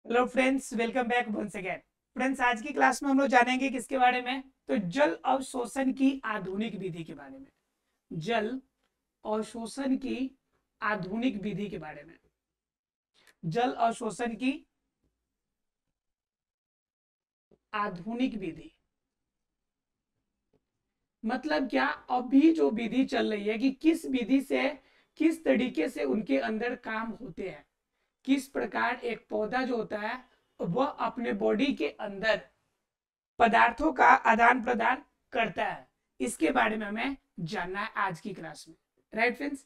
Hello friends, welcome back once again. Friends, आज की class में हम लोग जानेंगे किसके बारे में? तो जल अवशोषण की आधुनिक विधि के बारे में। जल अवशोषण की आधुनिक विधि के बारे में। जल अवशोषण की आधुनिक विधि मतलब क्या? अभी जो विधि चल रही है कि किस विधि से, किस तरीके से उनके अंदर काम होते हैं, किस प्रकार एक पौधा जो होता है वह अपने बॉडी के अंदर पदार्थों का आदान प्रदान करता है, इसके बारे में हमें जानना है आज की क्लास में। राइट फ्रेंड्स,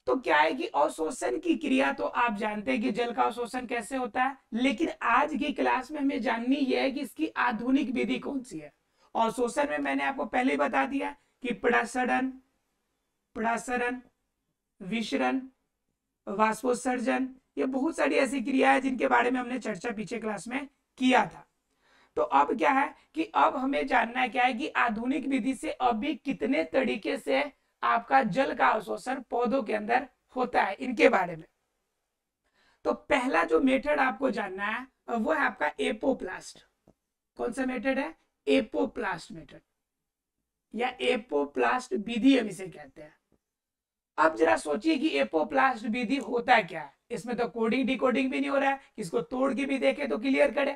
तो क्या है कि अवशोषण की क्रिया तो आप जानते हैं कि जल का अवशोषण कैसे होता है, लेकिन आज की क्लास में हमें जाननी यह है कि इसकी आधुनिक विधि कौन सी है। अवशोषण में मैंने आपको पहले ही बता दिया कि प्रसरण, प्रसरण, विसरण, वाष्पोत्सर्जन, ये बहुत सारी ऐसी क्रिया है जिनके बारे में हमने चर्चा पीछे क्लास में किया था। तो अब क्या है कि अब हमें जानना क्या है कि आधुनिक विधि से अभी कितने तरीके से आपका जल का अवशोषण पौधों के अंदर होता है, इनके बारे में। तो पहला जो मेथड आपको जानना है वो है आपका एपोप्लास्ट। कौन सा मेथड है? एपोप्लास्ट मेथड या एपोप्लास्ट विधि हम इसे कहते हैं। अब जरा सोचिए कि एपोप्लास्ट विधि होता क्या है। इसमें तो कोडिंग डिकोडिंग भी नहीं हो रहा है, इसको तोड़ के भी देखे तो क्लियर करे।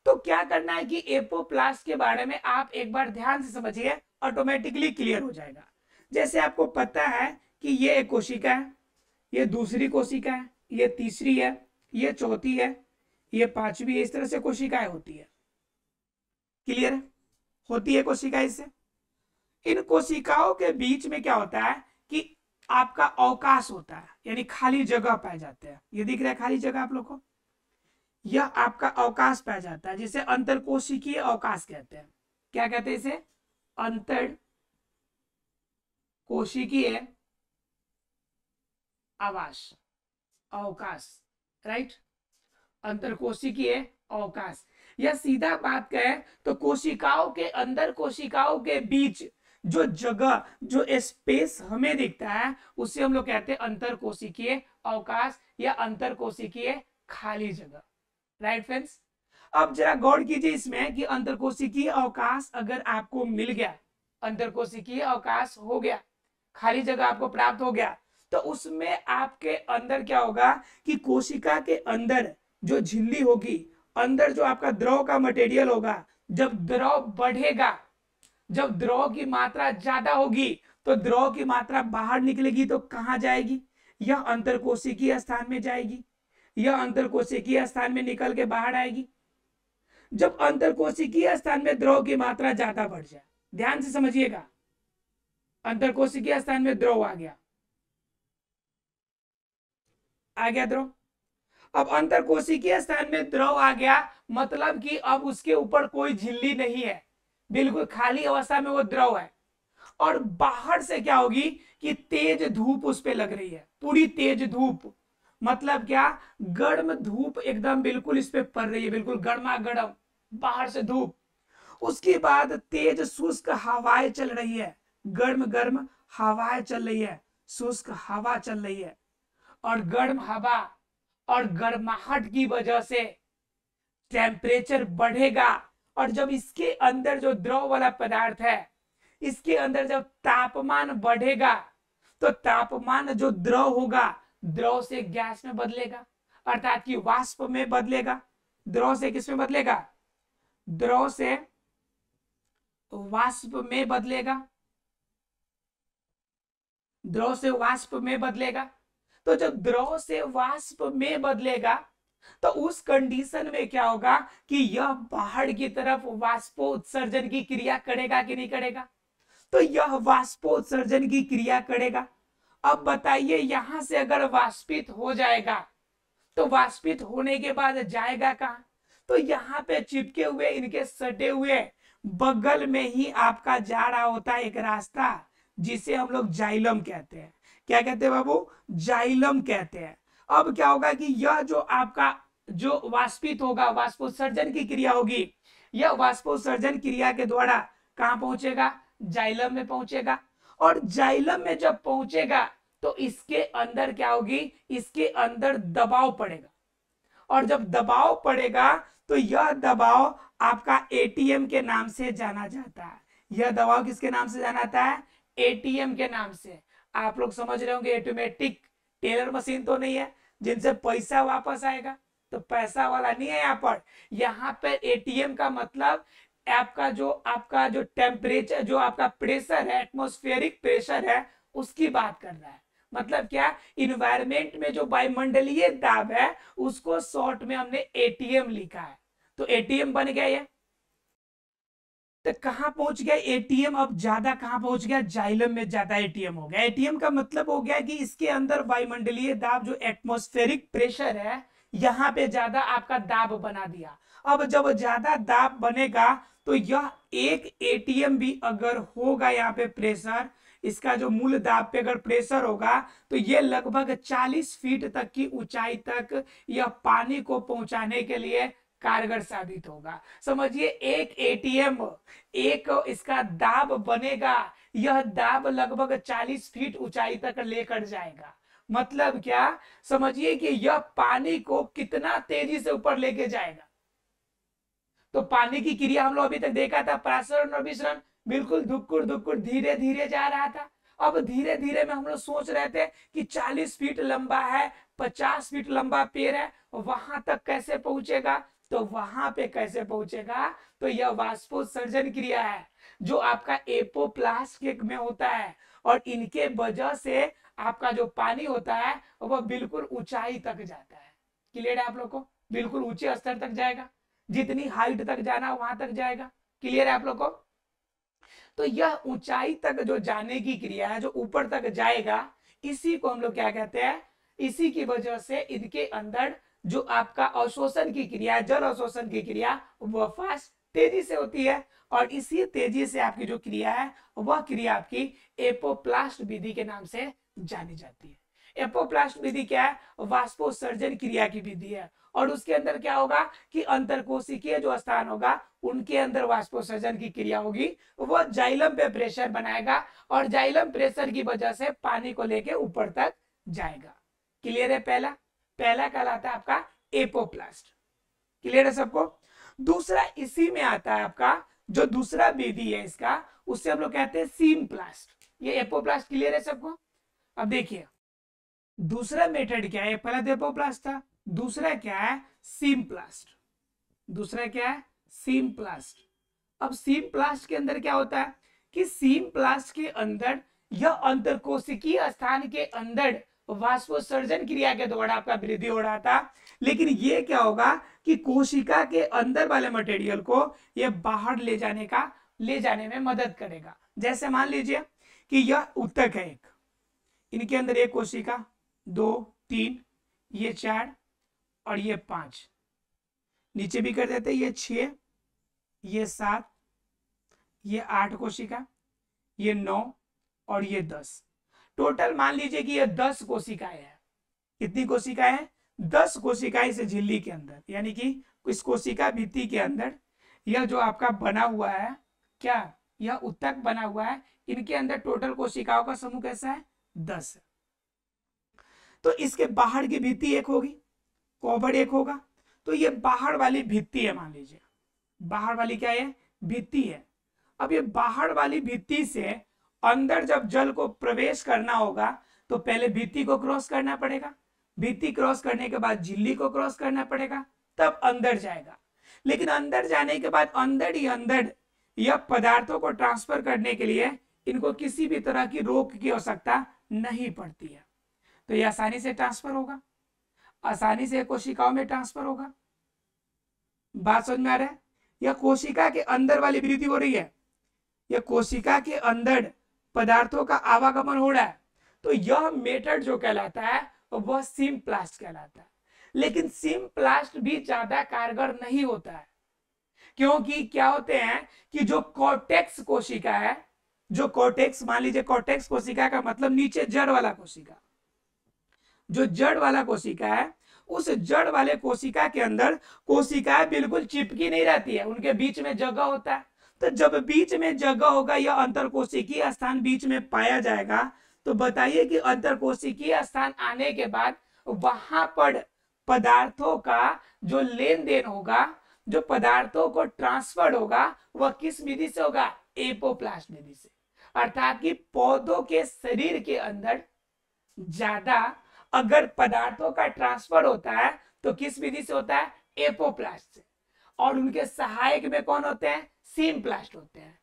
तो क्या करना है कि एपोप्लास्ट के बारे में आप एक बार ध्यान से समझिए, ऑटोमेटिकली क्लियर हो जाएगा। जैसे आपको पता है कि ये एक कोशिका है, ये दूसरी कोशिका है, ये तीसरी है, ये चौथी है, ये पांचवी है। इस तरह से कोशिकाएं होती है। क्लियर होती है कोशिका। इससे इन कोशिकाओं के बीच में क्या होता है कि आपका अवकाश होता है, यानी खाली जगह पाए जाते हैं। ये दिख रहा है खाली जगह आप लोग को? यह आपका अवकाश पाया जाता है, जिसे अंतरकोशिकीय अवकाश कहते हैं। क्या कहते हैं इसे? अंतर कोशिकीय आवास, अवकाश। राइट, अंतरकोशिकीय अवकाश। या सीधा बात कहें तो कोशिकाओं के अंदर, कोशिकाओं के बीच जो जगह, जो स्पेस हमें दिखता है उसे हम लोग कहते हैं अंतरकोशिकीय अवकाश या अंतरकोशिकीय खाली जगह। राइट फ्रेंड्स, अब जरा गौर कीजिए इसमें कि अंतरकोशिकीय अवकाश अगर आपको मिल गया, अंतरकोशिकीय अवकाश हो गया, खाली जगह आपको प्राप्त हो गया, तो उसमें आपके अंदर क्या होगा कि कोशिका के अंदर जो झिल्ली होगी, अंदर जो आपका द्रव का मटेरियल होगा, जब द्रव बढ़ेगा, जब द्रव की मात्रा ज्यादा होगी तो द्रव की मात्रा बाहर निकलेगी तो कहां जाएगी? यह अंतरकोशिकीय स्थान में जाएगी। यह अंतरकोशिकीय स्थान में निकल के बाहर आएगी। जब अंतरकोशिकीय स्थान में द्रव की मात्रा ज्यादा बढ़ जाए, ध्यान से समझिएगा, अंतरकोशिकीय स्थान में द्रव आ गया, आ गया द्रव। अब अंतरकोशिकीय स्थान में द्रव आ गया मतलब कि अब उसके ऊपर कोई झिल्ली नहीं है, बिल्कुल खाली अवस्था में वो द्रव है। और बाहर से क्या होगी कि तेज धूप उस पर लग रही है, पूरी तेज धूप। मतलब क्या? गर्म धूप एकदम बिल्कुल इस पे पड़ रही है, बिल्कुल गर्मा गर्म बाहर से धूप। उसके बाद तेज शुष्क हवाएं चल रही है, गर्म गर्म हवाएं चल रही है, शुष्क हवा चल रही है। और गर्म हवा और गर्माहट की वजह से टेम्परेचर बढ़ेगा। और जब इसके अंदर जो द्रव वाला पदार्थ है, इसके अंदर जब तापमान बढ़ेगा तो तापमान जो द्रव होगा, द्रव से गैस में बदलेगा, अर्थात कि वाष्प में बदलेगा। द्रव से किस में बदलेगा? द्रव से वाष्प में बदलेगा, द्रव से वाष्प में बदलेगा। तो जब द्रव से वाष्प में बदलेगा तो उस कंडीशन में क्या होगा कि यह बाहर की तरफ वाष्पोत्सर्जन की क्रिया करेगा कि नहीं करेगा? तो यह वाष्पोत्सर्जन की क्रिया करेगा। अब बताइए, यहां से अगर वाष्पित हो जाएगा तो वाष्पित होने के बाद जाएगा कहां? तो यहाँ पे चिपके हुए, इनके सटे हुए बगल में ही आपका जा रहा होता है एक रास्ता, जिसे हम लोग जाइलम कहते हैं। क्या कहते हैं बाबू? जाइलम कहते हैं। अब क्या होगा कि यह जो आपका जो वाष्पित होगा, वाष्पोत्सर्जन की क्रिया होगी, यह वाष्पोत्सर्जन क्रिया के द्वारा कहां पहुंचेगा? जाइलम में पहुंचेगा। और जाइलम में जब पहुंचेगा तो इसके अंदर क्या होगी? इसके अंदर दबाव पड़ेगा। और जब दबाव पड़ेगा तो यह दबाव आपका एटीएम के नाम से जाना जाता है। यह दबाव किसके नाम से जाना जाता है? एटीएम के नाम से। आप लोग समझ रहे होंगे ऑटोमेटिक टेलर मशीन तो नहीं है जिनसे पैसा वापस आएगा, तो पैसा वाला नहीं है यहाँ पर। यहाँ पे एटीएम का मतलब आपका जो टेम्परेचर, जो आपका प्रेशर है, एटमॉस्फेरिक प्रेशर है, उसकी बात कर रहा है। मतलब क्या, इन्वायरमेंट में जो वायुमंडलीय दाब है उसको शॉर्ट में हमने एटीएम लिखा है। तो एटीएम बन गया ये। तो कहां पहुंच गया एटीएम? अब ज्यादा कहां पहुंच गया? जाइलम में ज्यादा एटीएम हो गया। एटीएम का मतलब हो गया कि इसके अंदर वायुमंडलीय दाब, जो एटमॉस्फेरिक प्रेशर है, यहाँ पे ज्यादा आपका दाब बना दिया। अब जब ज्यादा दाब बनेगा तो यह एक एटीएम भी अगर होगा यहाँ पे प्रेशर, इसका जो मूल दाब पे अगर प्रेशर होगा तो ये लगभग 40 फीट तक की ऊंचाई तक यह पानी को पहुंचाने के लिए कारगर साबित होगा। समझिए एक एटीएम, एक इसका दाब बनेगा, यह दाब लगभग 40 फीट ऊंचाई तक लेकर जाएगा। मतलब क्या, समझिए कि यह पानी को कितना तेजी से ऊपर लेके जाएगा। तो पानी की क्रिया हम लोग अभी तक देखा था, प्रासरण और विसरण, बिल्कुल धुक्कुर धुक्कुर धीरे धीरे जा रहा था। अब धीरे धीरे में हम लोग सोच रहे थे कि 40 फीट लंबा है, 50 फीट लंबा पेड़ है, वहां तक कैसे पहुंचेगा? तो वहां पे कैसे पहुंचेगा? तो यह वाष्पोत्सर्जन क्रिया है जो आपका एपोप्लास्ट में होता है, और इनके वजह से आपका जो पानी होता है वह बिल्कुल ऊंचाई तक जाता है। क्लियर है आप लोग को? बिल्कुल ऊंचे स्तर तक जाएगा, जितनी हाइट तक जाना वहां तक जाएगा। क्लियर है आप लोग को? तो यह ऊंचाई तक जो जाने की क्रिया है, जो ऊपर तक जाएगा, इसी को हम लोग क्या कहते हैं? इसी की वजह से इनके अंदर जो आपका अवशोषण की क्रिया, जल अवशोषण की क्रिया, वह फास्ट तेजी से होती है, और इसी तेजी से आपकी जो क्रिया है वह क्रिया आपकी एपोप्लास्ट विधि के नाम से जानी जाती है। एपोप्लास्ट विधि क्या है? वाष्पोत्सर्जन क्रिया की विधि है, और उसके अंदर क्या होगा कि अंतरकोशिकीय जो स्थान होगा उनके अंदर वाष्पोत्सर्जन की क्रिया होगी, वह जाइलम पे प्रेशर बनाएगा, और जाइलम प्रेशर की वजह से पानी को लेके ऊपर तक जाएगा। क्लियर है? पहला कहलाता है आपका एपोप्लास्ट। क्लियर है सबको? दूसरा इसी में आता है आपका जो दूसरा विधि है इसका, उससे हम लोग कहते हैं सीमप्लास्ट। ये एपोप्लास्ट क्लियर है सबको? अब देखिए दूसरा मेथड क्या है? पहला तो एपोप्लास्ट था, दूसरा क्या है? सीमप्लास्ट। दूसरा क्या है? सीमप्लास्ट। अब सीमप्लास्ट के अंदर क्या होता है कि सीमप्लास्ट के अंदर यह अंतरकोशिकीय स्थान के अंदर वाष्पोत्सर्जन क्रिया के द्वारा आपका वृद्धि हो रहा था, लेकिन ये क्या होगा कि कोशिका के अंदर वाले मटेरियल को ये बाहर ले जाने में मदद करेगा। जैसे मान लीजिए कि यह ऊतक है एक, इनके अंदर एक कोशिका, 2, 3, ये 4 और ये 5, नीचे भी कर देते ये 6, ये 7, ये 8 कोशिका, ये 9 और ये 10। टोटल मान लीजिए कि ये 10 कोशिकाएं हैं। कितनी कोशिकाएं हैं? 10 कोशिकाएं इस झिल्ली के अंदर, यानी कि इस कोशिका भित्ति के अंदर यह जो आपका बना हुआ है, क्या यह ऊतक बना हुआ है, इनके अंदर टोटल कोशिकाओं का समूह कैसा है? 10 है। तो इसके बाहर की भित्ति एक होगी, कॉबड़ एक होगा, तो ये बाहर वाली भित्ति है। मान लीजिए बाहर वाली क्या है? भित्ति है। अब ये बाहर वाली भित्ति से अंदर जब जल को प्रवेश करना होगा तो पहले भित्ति को क्रॉस करना पड़ेगा, भित्ति क्रॉस करने के बाद झिल्ली को क्रॉस करना पड़ेगा, तब अंदर जाएगा। लेकिन अंदर जाने के बाद अंदर ही अंदर यह पदार्थों को ट्रांसफर करने के लिए इनको किसी भी तरह की रोक की आवश्यकता नहीं पड़ती है, तो यह आसानी से ट्रांसफर होगा, आसानी से कोशिकाओं में ट्रांसफर होगा। बात समझ में आ रहा है? यह कोशिका के अंदर वाली वृद्धि हो रही है, यह कोशिका के अंदर पदार्थों का आवागमन हो रहा है, तो यह मेथड जो कहलाता है वह सीमप्लास्ट कहलाता है। लेकिन सीमप्लास्ट भी ज्यादा कारगर नहीं होता है, क्योंकि क्या होते हैं कि जो कॉर्टेक्स कोशिका है, जो कॉर्टेक्स, मान लीजिए कॉर्टेक्स कोशिका का मतलब नीचे जड़ वाला कोशिका, जो जड़ वाला कोशिका है, उस जड़ वाले कोशिका के अंदर कोशिकाएं बिल्कुल चिपकी नहीं रहती है, उनके बीच में जगह होता है। तो जब बीच में जगह होगा या अंतरकोशिकीय स्थान बीच में पाया जाएगा, तो बताइए कि अंतरकोशिकीय स्थान आने के बाद वहां पर पदार्थों का जो लेन देन होगा, जो पदार्थों को ट्रांसफर होगा, वह किस विधि से होगा? एपोप्लास्ट विधि से। अर्थात कि पौधों के शरीर के अंदर ज्यादा अगर पदार्थों का ट्रांसफर होता है तो किस विधि से होता है? एपोप्लास्ट से। और उनके सहायक में कौन होते हैं? सीम्प्लास्ट होते हैं।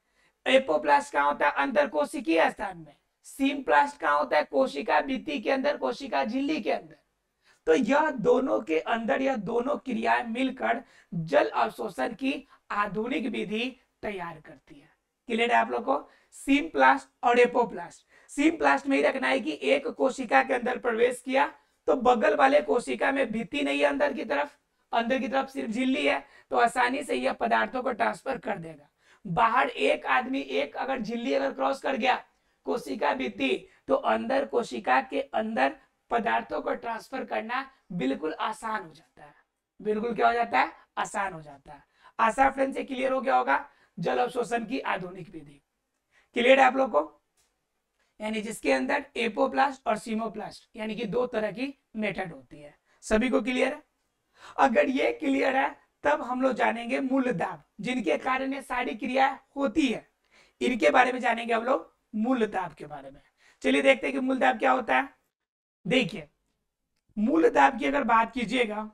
एपोप्लास्ट कहाँ होता है? अंदर कोशिकीय स्थान में। सीम्प्लास्ट कहाँ होता है? कोशिका भित्ति के अंदर, कोशिका झिल्ली के अंदर। तो यह दोनों के अंदर, यह दोनों क्रियाएं मिलकर जल अवशोषण की आधुनिक विधि तैयार करती है। क्लियर है आप लोग को? सीम्प्लास्ट और एपोप्लास्ट। सीम्प्लास्ट में ही रखना है कि एक कोशिका के अंदर प्रवेश किया तो बगल वाले कोशिका में भित्ति नहीं है, अंदर की तरफ सिर्फ झिल्ली है, तो आसानी से यह पदार्थों को ट्रांसफर कर देगा। बाहर एक आदमी एक अगर झिल्ली अगर क्रॉस कर गया कोशिका भित्ति, तो अंदर कोशिका के अंदर पदार्थों को ट्रांसफर करना बिल्कुल आसान हो जाता है। बिल्कुल क्या हो जाता है? आसान हो जाता है। आशा फ्रेंड से क्लियर हो गया होगा जल अवशोषण की आधुनिक विधि। क्लियर है आप लोग को? यानी जिसके अंदर एपोप्लास्ट और सीमोप्लास्ट यानी कि दो तरह की मेथड होती है। सभी को क्लियर है? अगर ये क्लियर है तब हम लोग जानेंगे मूल दाब, जिनके कारण ये सारी क्रिया होती है। इनके बारे में जानेंगे हम लोग, मूल दाब के बारे में। चलिए देखते हैं कि मूल दाब क्या होता है। देखिए, मूल दाब की अगर बात कीजिएगा,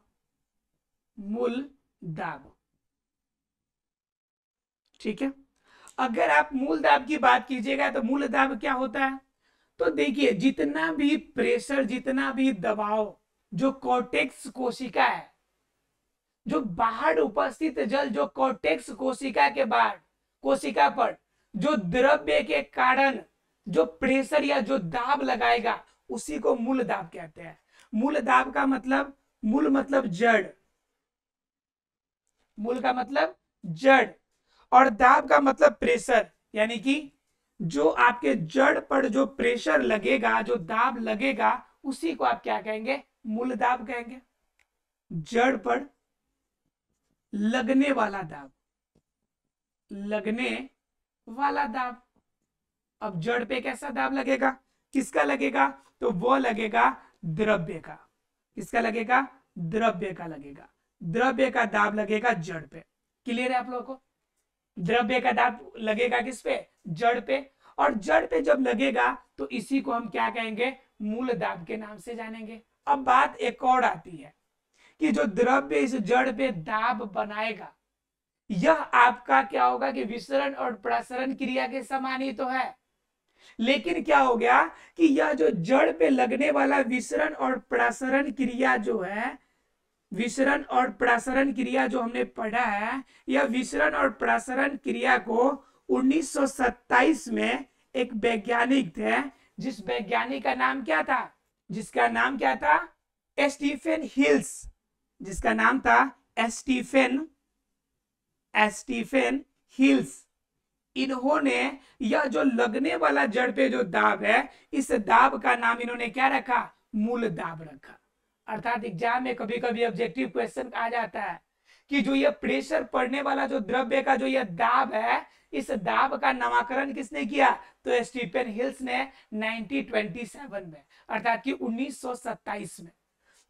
मूल दाब, ठीक है, अगर आप मूल दाब की बात कीजिएगा तो मूल दाब क्या होता है? तो देखिए, जितना भी प्रेशर, जितना भी दबाव जो कॉर्टेक्स कोशिका है, जो बाहर उपस्थित जल जो कॉर्टेक्स कोशिका के बाहर कोशिका पर जो द्रव्य के कारण जो प्रेशर या जो दाब लगाएगा, उसी को मूल दाब कहते हैं। मूल दाब का मतलब, मूल मतलब जड़, मूल का मतलब जड़, और दाब का मतलब प्रेशर, यानी कि जो आपके जड़ पर जो प्रेशर लगेगा, जो दाब लगेगा, उसी को आप क्या कहेंगे? मूल दाब कहेंगे। जड़ पर लगने वाला दाब, लगने वाला दाब। अब जड़ पे कैसा दाब लगेगा? किसका लगेगा? तो वो लगेगा द्रव्य का। किसका लगेगा? द्रव्य का लगेगा। द्रव्य का दाब लगेगा जड़ पे। क्लियर है आप लोगों को? द्रव्य का दाब लगेगा किस पे? जड़ पे। और जड़ पे जब लगेगा तो इसी को हम क्या कहेंगे? मूल दाब के नाम से जानेंगे। अब बात एक और आती है कि जो द्रव्य इस जड़ पे दाब बनाएगा, यह आपका क्या होगा कि विसरण और प्रसरण क्रिया के समान ही तो है। लेकिन क्या हो गया कि यह जो जड़ पे लगने वाला विसरण और प्रसरण क्रिया जो है, विसरण और प्रसरण क्रिया जो हमने पढ़ा है, यह विसरण और प्रसरण क्रिया को 1927 में एक वैज्ञानिक थे, जिस वैज्ञानिक का नाम क्या था? जिसका नाम क्या था? Stephen Hills. जिसका नाम था स्टीफन हिल्स। इन्होंने यह जो लगने वाला जड़ पे जो दाब है, इस दाब का नाम इन्होंने क्या रखा? मूल दाब रखा। अर्थात एग्जाम में कभी कभी ऑब्जेक्टिव क्वेश्चन आ जाता है कि जो ये प्रेशर पड़ने वाला जो द्रव्य का जो ये दाब है, इस दाब का नामकरण किसने किया? तो स्टीफन हिल्स ने 1927 में, अर्थात कि 1927 में।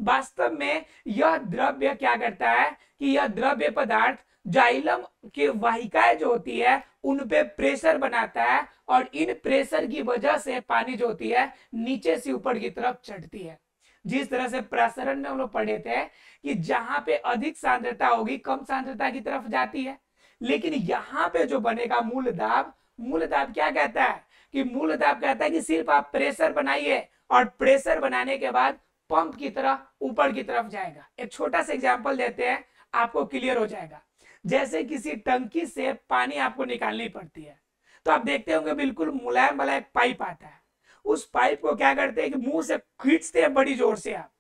वास्तव में यह द्रव्य क्या करता है कि यह द्रव्य पदार्थ जाइलम के वाहिकाएं जो होती है उन पे प्रेशर बनाता है, और इन प्रेशर की वजह से पानी जो होती है नीचे से ऊपर की तरफ चढ़ती है। जिस तरह से प्रसरण में हम लोग पढ़े थे कि जहां पे अधिक सांद्रता होगी कम सांद्रता की तरफ जाती है, लेकिन यहाँ पे जो बनेगा मूल दाब, मूल दाब क्या कहता है कि मूल दाब कहता है कि सिर्फ आप प्रेशर बनाइए और प्रेशर बनाने के बाद पंप की तरह ऊपर की तरफ जाएगा। एक छोटा सा एग्जांपल देते हैं, आपको क्लियर हो जाएगा। जैसे किसी टंकी से पानी आपको निकालनी पड़ती है, तो आप देखते होंगे बिल्कुल मुलायम वाला एक पाइप आता है। उस पाइप को क्या करते हैं कि मुंह से खींचते हैं बड़ी जोर से। आप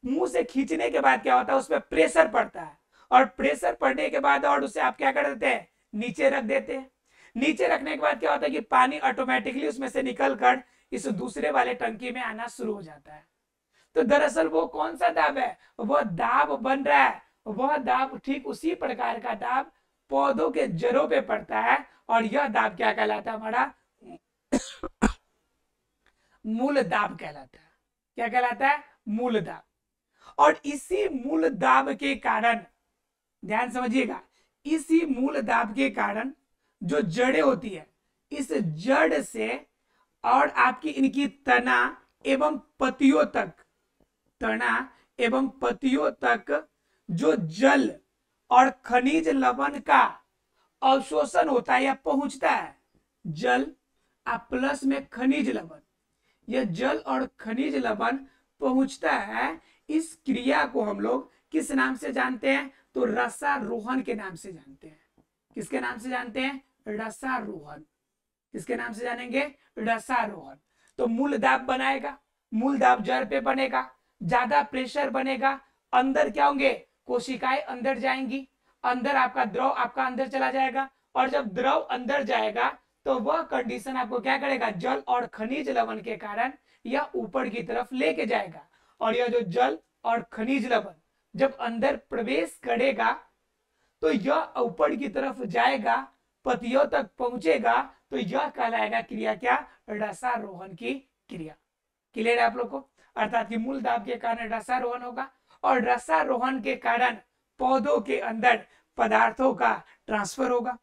मुंह से खींचने के बाद क्या होता है? उसमें प्रेशर पड़ता है, और प्रेशर पड़ने के बाद और उसे आप क्या कर देते हैं? नीचे रख देते हैं। नीचे रखने के बाद क्या होता है कि पानी ऑटोमेटिकली उसमें से निकल कर इस दूसरे वाले टंकी में आना शुरू हो जाता है। तो दरअसल वो कौन सा दाब है? वह दाब बन रहा है, वह दाब ठीक उसी प्रकार का दाब पौधों के जड़ों पे पड़ता है, और यह दाब क्या कहलाता है? हमारा मूल दाब कहलाता है। क्या कहलाता है? मूल दाब। और इसी मूल दाब के कारण, ध्यान समझिएगा, इसी मूल दाब के कारण जो जड़ें होती है, इस जड़ से और आपकी इनकी तना एवं पत्तियों तक, तना एवं पत्तियों तक जो जल और खनिज लवण का अवशोषण होता है या पहुंचता है, जल प्लस में खनिज लवण, यह जल और खनिज लवण पहुंचता है, इस क्रिया को हम लोग किस नाम से जानते हैं? तो रसारोहण के नाम से जानते हैं। किसके नाम से जानते हैं? रसारोहण। किसके नाम से जानेंगे? रसारोहण। तो मूल दाब बनाएगा, मूल दाब जड़ पे बनेगा, ज्यादा प्रेशर बनेगा, अंदर क्या होंगे? कोशिकाएं अंदर जाएंगी, अंदर आपका द्रव आपका अंदर चला जाएगा, और जब द्रव अंदर जाएगा तो वह कंडीशन आपको क्या करेगा? जल और खनिज लवण के कारण यह ऊपर की तरफ लेके जाएगा, और यह जो जल और खनिज लवण जब अंदर प्रवेश करेगा तो यह ऊपर की तरफ जाएगा, पत्तियों तक पहुंचेगा, तो यह कहलाएगा क्रिया क्या? रसारोहण की क्रिया। क्लियर है आप लोग को? अर्थात कि मूल दाब के कारण रसारोहण होगा, और रसारोहण के कारण पौधों के अंदर पदार्थों का ट्रांसफर होगा।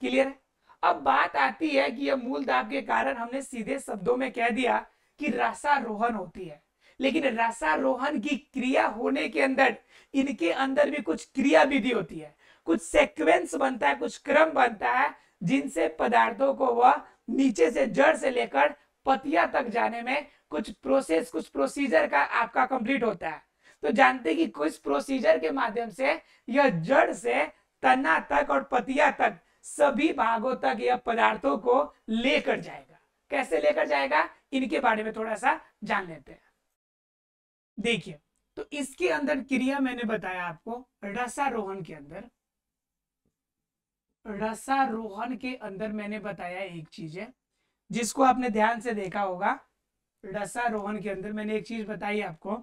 क्लियर है? अब बात आती है कि यह मूल दाब के कारण हमने सीधे शब्दों में कह दिया कि रसारोहण होती है, लेकिन रसारोहण की क्रिया होने के अंदर इनके अंदर भी कुछ क्रिया विधि होती है, कुछ सीक्वेंस बनता है, कुछ क्रम बनता है, जिनसे पदार्थों को वह नीचे से जड़ से लेकर पत्तियां तक जाने में कुछ प्रोसेस, कुछ प्रोसीजर का आपका कंप्लीट होता है। तो जानते कि कुछ प्रोसीजर के माध्यम से यह जड़ से तना तक और पत्तियां तक सभी भागों तक यह पदार्थों को लेकर जाएगा। कैसे लेकर जाएगा, इनके बारे में थोड़ा सा जान लेते हैं। देखिए, तो इसके अंदर क्रिया मैंने बताया आपको, रसारोहण के अंदर, रसारोहण के अंदर मैंने बताया एक चीज है जिसको आपने ध्यान से देखा होगा। रसारोहण के अंदर मैंने एक चीज बताई आपको,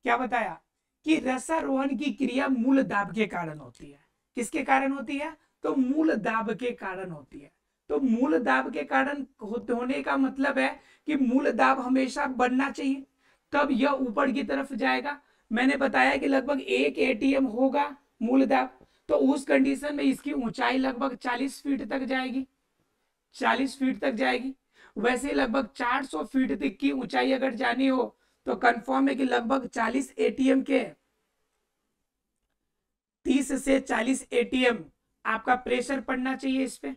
क्या बताया? कि रसारोहण की क्रिया मूल दाब के कारण होती है। किसके कारण होती है? तो मूल दाब के कारण होती है। तो मूल दाब के कारण होने का मतलब है कि मूल दाब हमेशा बनना चाहिए, तब यह ऊपर की तरफ जाएगा। मैंने बताया कि लगभग 1 ATM होगा मूल दाब, तो उस कंडीशन में इसकी ऊंचाई लगभग 40 फीट तक जाएगी, 40 फीट तक जाएगी। वैसे लगभग 400 फीट तक की ऊंचाई अगर जानी हो तो कंफर्म है कि लगभग 40 ATM के 30 से 40 ATM आपका प्रेशर पड़ना चाहिए इस पे,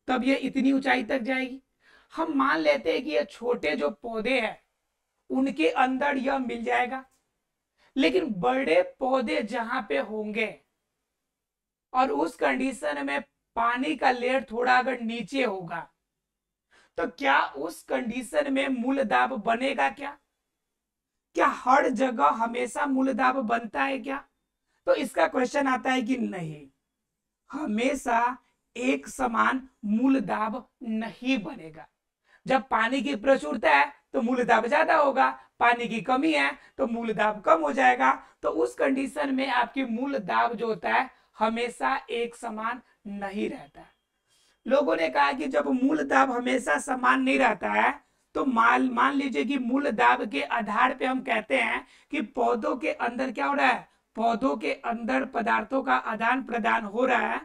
तब ये इतनी ऊंचाई तक जाएगी। हम मान लेते हैं कि ये छोटे जो पौधे हैं उनके अंदर यह मिल जाएगा, लेकिन बड़े पौधे जहां पे होंगे और उस कंडीशन में पानी का लेयर थोड़ा अगर नीचे होगा, तो क्या उस कंडीशन में मूल दाब बनेगा? क्या हर जगह हमेशा मूल दाब बनता है क्या? तो इसका क्वेश्चन आता है कि नहीं, हमेशा एक समान मूल दाब नहीं बनेगा। जब पानी की प्रचुरता है तो मूल दाब ज्यादा होगा, पानी की कमी है तो मूल दाब कम हो जाएगा। तो उस कंडीशन में आपकी मूल दाब जो होता है हमेशा एक समान नहीं रहता है। लोगों ने कहा कि जब मूल दाब हमेशा समान नहीं रहता है तो मान लीजिए कि मूल दाब के आधार पे हम कहते हैं कि पौधों के अंदर क्या हो रहा है, पौधों के अंदर पदार्थों का आदान प्रदान हो रहा है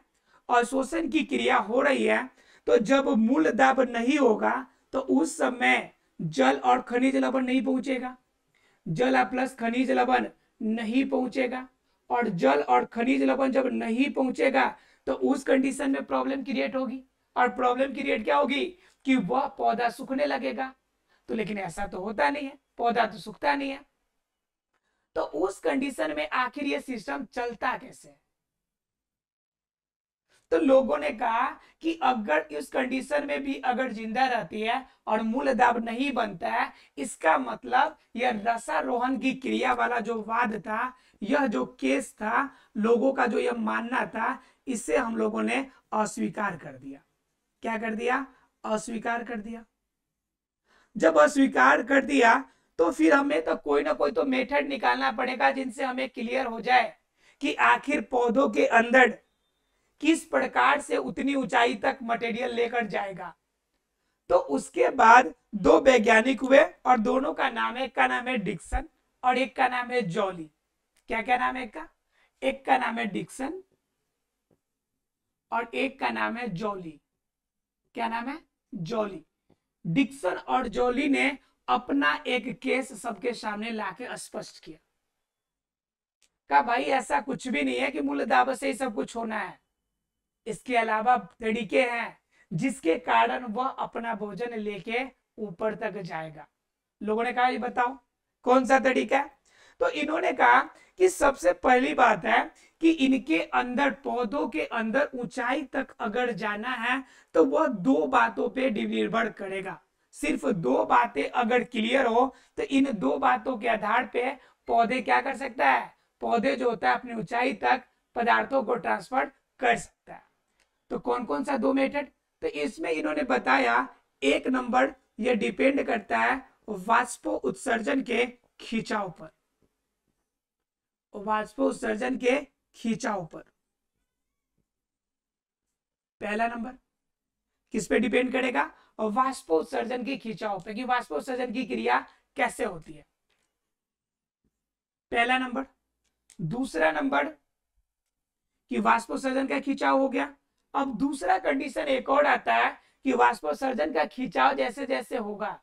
और शोषण की क्रिया हो रही है। तो जब मूल दाब नहीं होगा तो उस समय जल और खनिज लवण नहीं पहुंचेगा, जल प्लस खनिज लवण नहीं पहुंचेगा, और जल और खनिज लवण जब नहीं पहुंचेगा तो उस कंडीशन में प्रॉब्लम क्रिएट होगी, और प्रॉब्लम क्रिएट क्या होगी कि वह पौधा सूखने लगेगा। तो लेकिन ऐसा तो होता नहीं है, पौधा तो सूखता नहीं है। तो उस कंडीशन में आखिर ये सिस्टम चलता कैसे? तो लोगों ने कहा कि अगर इस कंडीशन में भी अगर जिंदा रहती है और मूल दाब नहीं बनता है, इसका मतलब यह रसारोहण की क्रिया वाला जो वाद था, यह जो केस था, लोगों का जो यह मानना था, इसे हम लोगों ने अस्वीकार कर दिया। क्या कर दिया? अस्वीकार कर दिया। जब अस्वीकार कर दिया तो फिर हमें तो कोई ना कोई तो मेथड निकालना पड़ेगा जिनसे हमें क्लियर हो जाए कि आखिर पौधों के अंदर किस प्रकार से उतनी ऊंचाई तक मटेरियल लेकर जाएगा। तो उसके बाद 2 वैज्ञानिक हुए और दोनों का नाम है, एक का नाम है डिक्सन और एक का नाम है जॉली। क्या क्या नाम है एक का नाम है डिक्सन और एक का नाम है जॉली। क्या नाम है? जॉली। डिक्सन और जॉली ने अपना एक केस सबके सामने लाके स्पष्ट किया। कहा भाई ऐसा कुछ भी नहीं है कि मूल दावत से ही सब कुछ होना है, इसके अलावा तरीके हैं जिसके कारण वह अपना भोजन लेके ऊपर तक जाएगा। लोगों ने कहा ये बताओ कौन सा तरीका है? तो इन्होंने कहा कि सबसे पहली बात है कि इनके अंदर, पौधों के अंदर ऊंचाई तक अगर जाना है तो वह दो बातों पे निर्भर करेगा। सिर्फ दो बातें अगर क्लियर हो तो इन दो बातों के आधार पे पौधे क्या कर सकता है? पौधे जो होता है अपनी ऊंचाई तक पदार्थों को ट्रांसफर कर सकता है। तो कौन कौन सा दो मेथड? तो इसमें इन्होंने बताया एक नंबर, यह डिपेंड करता है वाष्प उत्सर्जन के खिंचाव पर। वाष्प उत्सर्जन के खिंचाव पर पहला नंबर किस पे डिपेंड करेगा? वाष्प उत्सर्जन के खिंचाव पे, कि वाष्प उत्सर्जन की क्रिया कैसे होती है, पहला नंबर। दूसरा नंबर कि वाष्प उत्सर्जन का खिंचाव हो गया। अब दूसरा कंडीशन एक और आता है कि वाष्प उत्सर्जन का खिंचाव जैसे जैसे होगा,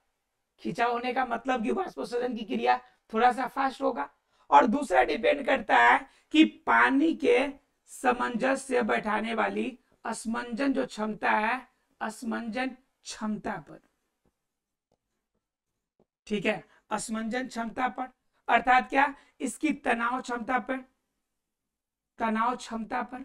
खिंचाव होने का मतलब कि वाष्प उत्सर्जन की क्रिया थोड़ा सा फास्ट होगा। और दूसरा डिपेंड करता है कि पानी के सामंजस्य बैठाने वाली असमंजन जो क्षमता है, असमंजन क्षमता पर। ठीक है, असमंजन क्षमता पर अर्थात क्या? इसकी तनाव क्षमता पर, तनाव क्षमता पर।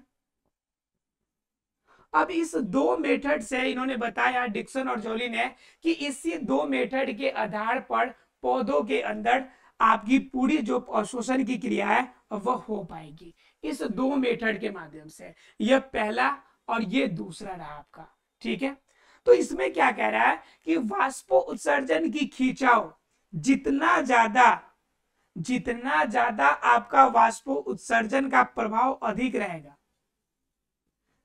अब इस दो मेथड से इन्होंने बताया, डिक्सन और जॉली ने, कि इसी दो मेथड के आधार पर पौधों के अंदर आपकी पूरी जो अवशोषण की क्रिया है वह हो पाएगी इस दो मेथड के माध्यम से। यह पहला और ये दूसरा रहा आपका। ठीक है, तो इसमें क्या कह रहा है कि वाष्प उत्सर्जन की खिंचाव जितना ज्यादा आपका वाष्प उत्सर्जन का प्रभाव अधिक रहेगा,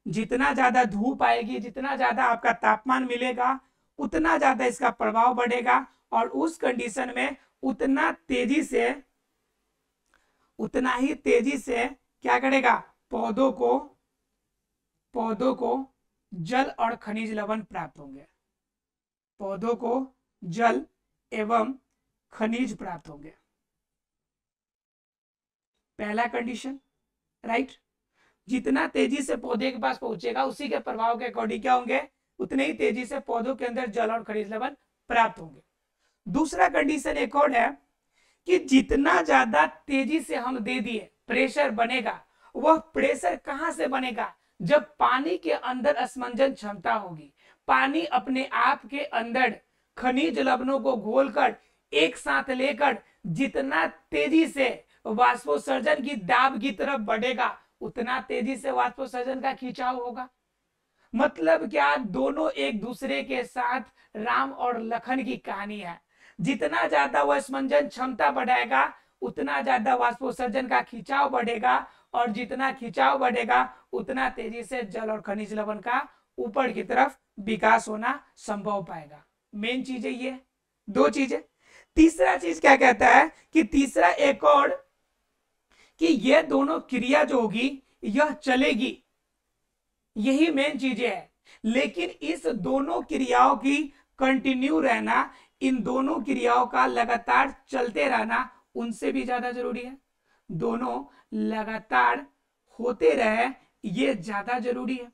जितना ज्यादा धूप आएगी, जितना ज्यादा आपका तापमान मिलेगा, उतना ज्यादा इसका प्रभाव बढ़ेगा और उस कंडीशन में उतना ही तेजी से क्या करेगा? पौधों को जल और खनिज लवण प्राप्त होंगे। पौधों को जल एवं खनिज प्राप्त होंगे, पहला कंडीशन, राइट। जितना तेजी से पौधे के पास पहुंचेगा उसी के प्रभाव के अकॉर्डिंग क्या होंगे? उतने ही तेजी से पौधों के अंदर जल और खनिज लवण प्राप्त होंगे। दूसरा कंडीशन एक और है कि जितना ज्यादा तेजी से हम दे दिए प्रेशर बनेगा, वह प्रेशर कहां से बनेगा? जब पानी के अंदर असमंजन क्षमता होगी, पानी अपने आप के अंदर खनिज लवणों को घोलकर एक साथ लेकर जितना तेजी से वाष्पोत्सर्जन की दाब की तरफ बढ़ेगा उतना तेजी से वाष्पोत्सर्जन का खिंचाव होगा। मतलब क्या? दोनों एक दूसरे के साथ राम और लखन की कहानी है। जितना ज्यादा वह असमंजन क्षमता बढ़ाएगा उतना ज्यादा वाष्पोत्सर्जन का खिंचाव बढ़ेगा और जितना खिंचाव बढ़ेगा उतना तेजी से जल और खनिज लवण का ऊपर की तरफ विकास होना संभव पाएगा। मेन चीज है ये दो चीजें। तीसरा चीज क्या कहता है कि तीसरा एक और कि ये दोनों क्रिया जो होगी यह चलेगी, यही मेन चीजें है। लेकिन इस दोनों क्रियाओं की कंटिन्यू रहना, इन दोनों क्रियाओं का लगातार चलते रहना उनसे भी ज्यादा जरूरी है। दोनों लगातार होते रहे ये ज्यादा जरूरी है।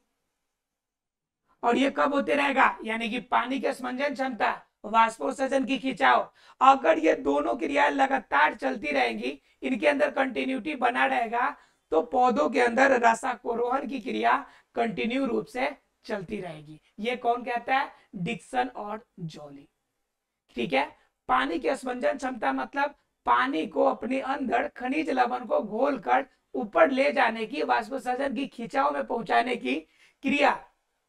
और ये कब होते रहेगा? यानी कि पानी के असमंजन क्षमता, वाष्पोत्सर्जन की खिंचाव, अगर ये दोनों क्रियाएं लगातार चलती रहेंगी, इनके अंदर कंटिन्यूटी बना रहेगा, तो पौधों के अंदर रसाकोरोहन की क्रिया कंटिन्यू रूप से चलती रहेगी। ये कौन कहता है? डिक्सन और जॉली। ठीक है, पानी की असमंजन क्षमता मतलब पानी को अपने अंदर खनिज लवण को घोलकर ऊपर ले जाने की, वाष्पोत्सर्जन की खिंचाव में पहुंचाने की क्रिया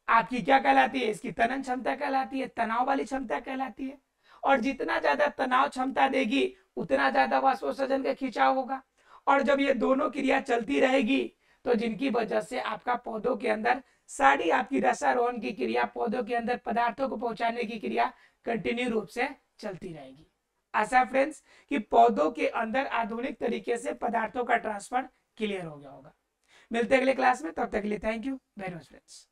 आपकी क्या कहलाती है? इसकी तनन क्षमता कहलाती है, तनाव वाली क्षमता कहलाती है। और जितना ज्यादा तनाव क्षमता देगी उतना ज्यादा वाष्पोत्सर्जन का खिंचाव होगा। और जब ये दोनों क्रिया चलती रहेगी तो जिनकी वजह से आपका पौधों के अंदर सारी आपकी रसारोहण की क्रिया, पौधों के अंदर पदार्थों को पहुंचाने की क्रिया कंटिन्यू रूप से चलती रहेगी। आशा है फ्रेंड्स कि पौधों के अंदर आधुनिक तरीके से पदार्थों का ट्रांसफर क्लियर हो गया होगा। मिलते हैं अगले क्लास में, तब तक के लिए thank you very much friends.